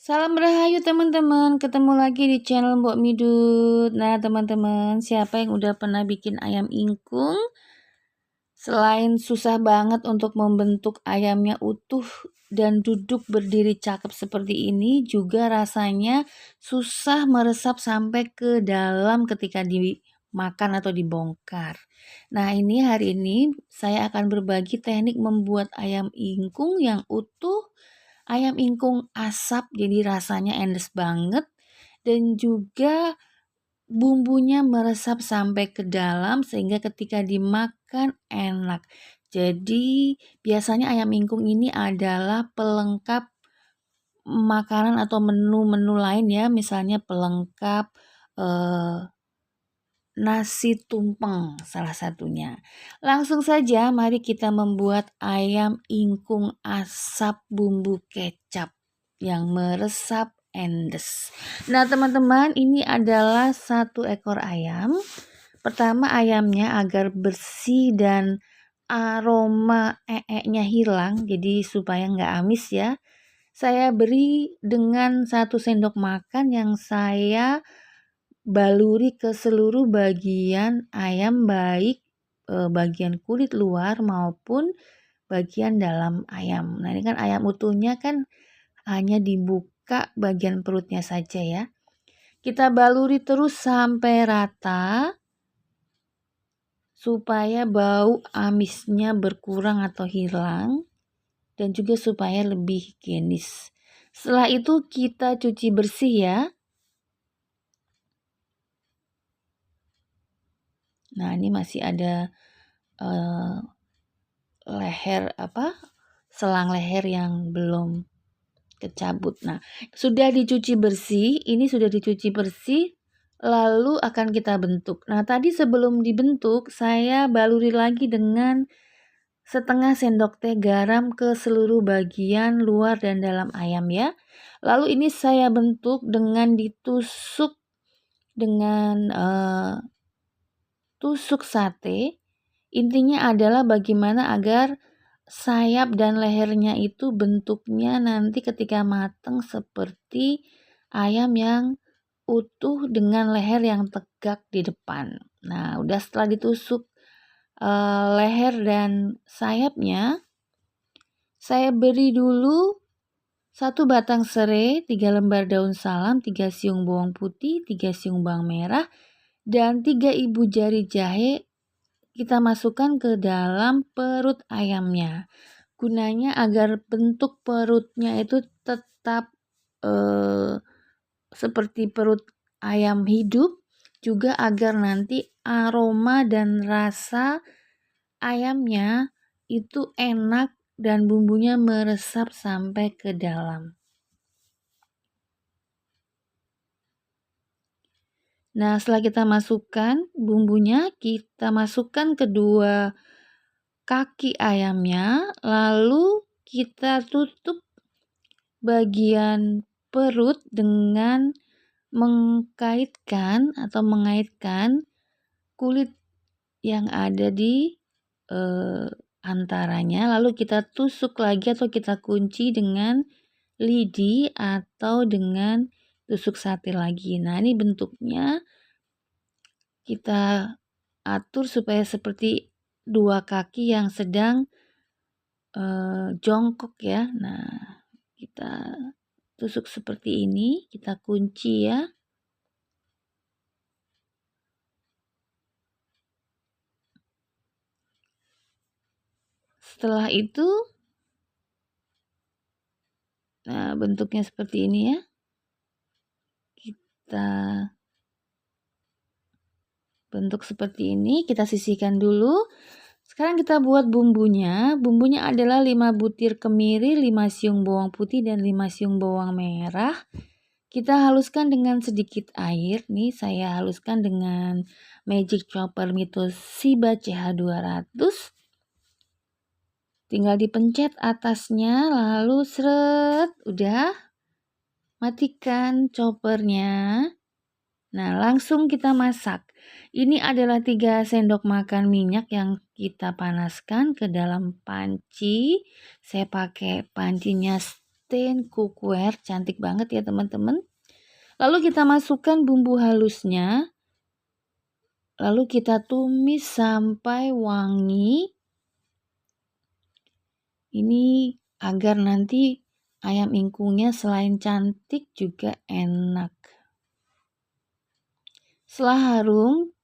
Salam Rahayu teman-teman, ketemu lagi di channel Mbok Midut. Nah teman-teman, siapa yang udah pernah bikin ayam ingkung? Selain susah banget untuk membentuk ayamnya utuh dan duduk berdiri cakep seperti ini, juga rasanya susah meresap sampai ke dalam ketika dimakan atau dibongkar. Nah ini hari ini saya akan berbagi teknik membuat ayam ingkung yang utuh, ayam ingkung asap, jadi rasanya endes banget dan juga bumbunya meresap sampai ke dalam sehingga ketika dimakan enak. Jadi biasanya ayam ingkung ini adalah pelengkap makanan atau menu-menu lain ya, misalnya pelengkap nasi tumpeng salah satunya. Langsung saja mari kita membuat ayam ingkung asap bumbu kecap yang meresap endes. Nah teman-teman, ini adalah 1 ekor ayam. Pertama ayamnya agar bersih dan aroma nya hilang, jadi supaya nggak amis ya. Saya beri dengan 1 sendok makan yang saya baluri ke seluruh bagian ayam, baik bagian kulit luar maupun bagian dalam ayam. Nah ini kan ayam utuhnya kan hanya dibuka bagian perutnya saja ya. Kita baluri terus sampai rata supaya bau amisnya berkurang atau hilang dan juga supaya lebih higienis. Setelah itu kita cuci bersih ya. Nah ini masih ada selang leher yang belum kecabut. Nah sudah dicuci bersih, ini sudah dicuci bersih, lalu akan kita bentuk. Nah tadi sebelum dibentuk saya baluri lagi dengan setengah sendok teh garam ke seluruh bagian luar dan dalam ayam ya. Lalu ini saya bentuk dengan ditusuk dengan tusuk sate. Intinya adalah bagaimana agar sayap dan lehernya itu bentuknya nanti ketika matang seperti ayam yang utuh dengan leher yang tegak di depan. Nah, udah setelah ditusuk leher dan sayapnya, saya beri dulu 1 batang serai, 3 lembar daun salam, 3 siung bawang putih, 3 siung bawang merah, dan 3 ibu jari jahe kita masukkan ke dalam perut ayamnya. Gunanya agar bentuk perutnya itu tetap seperti perut ayam hidup, juga agar nanti aroma dan rasa ayamnya itu enak dan bumbunya meresap sampai ke dalam. Nah, setelah kita masukkan bumbunya, kita masukkan kedua kaki ayamnya, lalu kita tutup bagian perut dengan mengaitkan kulit yang ada di antaranya, lalu kita tusuk lagi atau kita kunci dengan lidi atau dengan tusuk sate lagi. Nah ini bentuknya kita atur supaya seperti 2 kaki yang sedang jongkok ya. Nah kita tusuk seperti ini, kita kunci ya. Setelah itu, nah bentuknya seperti ini ya. Kita bentuk seperti ini, kita sisihkan dulu. Sekarang kita buat bumbunya. Bumbunya adalah 5 butir kemiri, 5 siung bawang putih, dan 5 siung bawang merah. Kita haluskan dengan sedikit air. Nih saya haluskan dengan Magic Chopper Mitoshiba CH200. Tinggal dipencet atasnya, lalu seret, udah. Matikan choppernya. Nah, langsung kita masak. Ini adalah 3 sendok makan minyak yang kita panaskan ke dalam panci. Saya pakai pancinya sustain cookware, cantik banget ya teman-teman. Lalu kita masukkan bumbu halusnya, lalu kita tumis sampai wangi. Ini agar nanti ayam ingkungnya selain cantik juga enak. Setelah harum,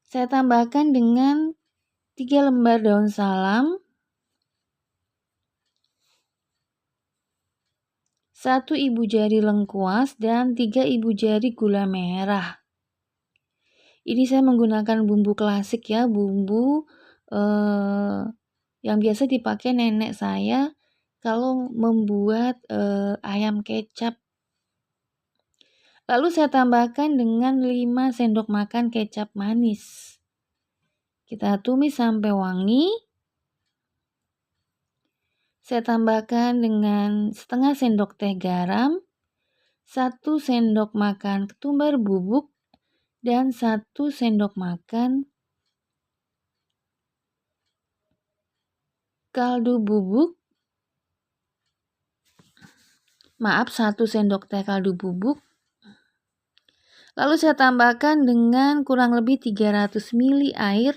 saya tambahkan dengan 3 lembar daun salam, 1 ibu jari lengkuas, dan 3 ibu jari gula merah. Ini saya menggunakan bumbu klasik ya, bumbu yang biasa dipakai nenek saya kalau membuat ayam kecap. Lalu saya tambahkan dengan 5 sendok makan kecap manis. Kita tumis sampai wangi. Saya tambahkan dengan setengah sendok teh garam, 1 sendok makan ketumbar bubuk, dan 1 sendok makan kaldu bubuk. Maaf, 1 sendok teh kaldu bubuk. Lalu saya tambahkan dengan kurang lebih 300 ml air.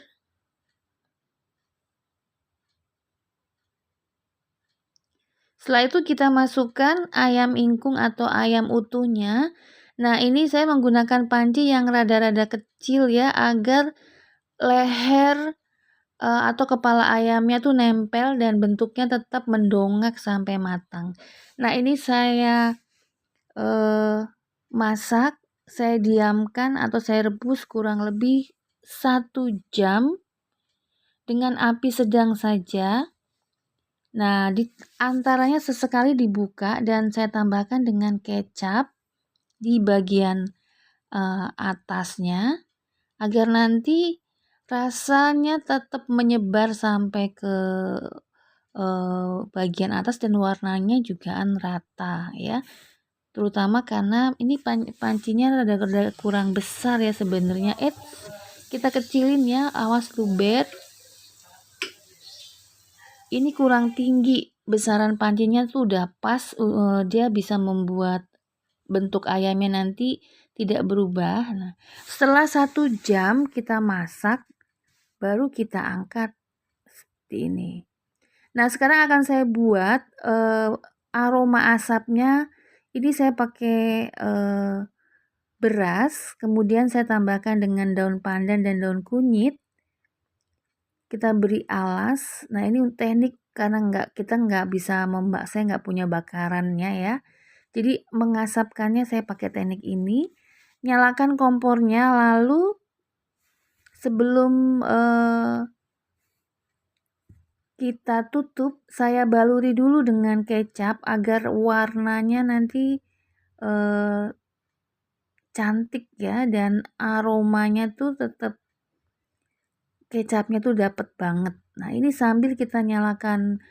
Setelah itu kita masukkan ayam ingkung atau ayam utuhnya. Nah, ini saya menggunakan panci yang rada-rada kecil ya, agar leher atau kepala ayamnya tuh nempel dan bentuknya tetap mendongak sampai matang. Nah, ini saya masak, saya diamkan atau saya rebus kurang lebih 1 jam dengan api sedang saja. Nah, di antaranya sesekali dibuka dan saya tambahkan dengan kecap di bagian atasnya agar nanti rasanya tetap menyebar sampai ke bagian atas dan warnanya juga rata ya. Terutama karena ini pancinya rada kurang besar ya sebenarnya. Kita kecilin ya, awas luber. Ini kurang tinggi, besaran pancinya tuh udah pas, dia bisa membuat bentuk ayamnya nanti tidak berubah. Nah, setelah 1 jam kita masak, baru kita angkat seperti ini. Nah, sekarang akan saya buat aroma asapnya. Ini saya pakai beras, kemudian saya tambahkan dengan daun pandan dan daun kunyit. Kita beri alas. Nah, ini teknik karena kita nggak bisa saya nggak punya bakarannya ya. Jadi mengasapkannya saya pakai teknik ini. Nyalakan kompornya, lalu sebelum kita tutup, saya baluri dulu dengan kecap agar warnanya nanti cantik ya, dan aromanya tuh tetap kecapnya tuh dapet banget. Nah, ini sambil kita nyalakan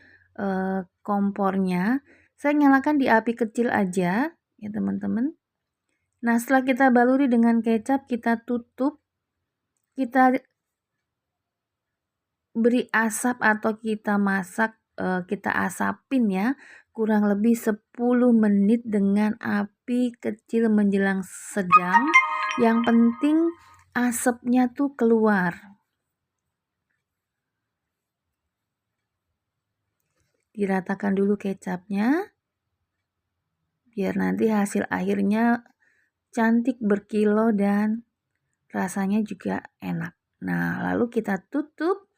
kompornya, saya nyalakan di api kecil aja ya teman-teman. Nah, setelah kita baluri dengan kecap, kita tutup, kita beri asap atau kita masak, kita asapin ya, kurang lebih 10 menit dengan api kecil menjelang sedang. Yang penting asapnya tuh keluar. Diratakan dulu kecapnya, biar nanti hasil akhirnya cantik berkilau dan rasanya juga enak. Nah, lalu kita tutup,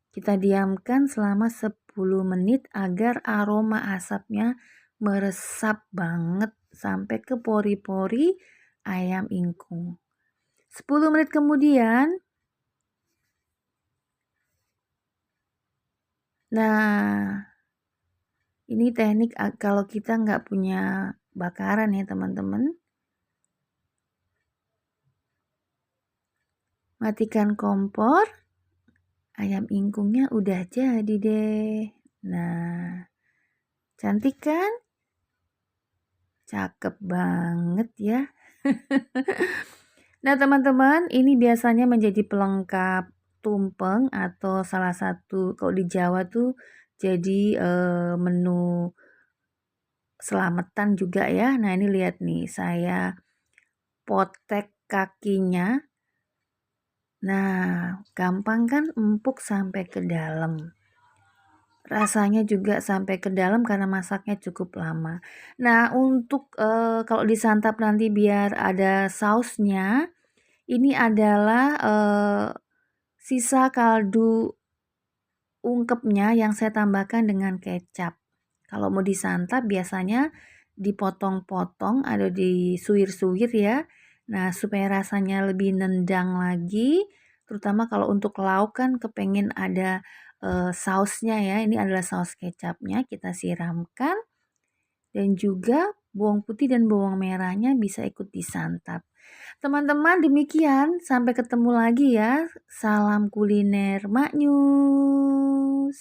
kita diamkan selama 10 menit agar aroma asapnya meresap banget sampai ke pori-pori ayam ingkung. 10 menit kemudian, nah ini teknik kalau kita nggak punya bakaran ya teman-teman. Matikan kompor, ayam ingkungnya udah jadi deh. Nah, cantik kan? Cakep banget ya. Nah teman-teman, ini biasanya menjadi pelengkap tumpeng atau salah satu kalau di Jawa tuh jadi menu selamatan juga ya. Nah, ini lihat nih, saya potek kakinya. Nah, gampang kan empuk sampai ke dalam. Rasanya juga sampai ke dalam karena masaknya cukup lama. Nah, untuk kalau disantap nanti biar ada sausnya, ini adalah sisa kaldu ungkepnya yang saya tambahkan dengan kecap. Kalau mau disantap biasanya dipotong-potong atau disuir-suir ya. Nah, supaya rasanya lebih nendang lagi, terutama kalau untuk lauk kan kepengen ada sausnya ya. Ini adalah saus kecapnya, kita siramkan dan juga bawang putih dan bawang merahnya bisa ikut disantap. Teman-teman, demikian, sampai ketemu lagi ya. Salam kuliner Maknyus.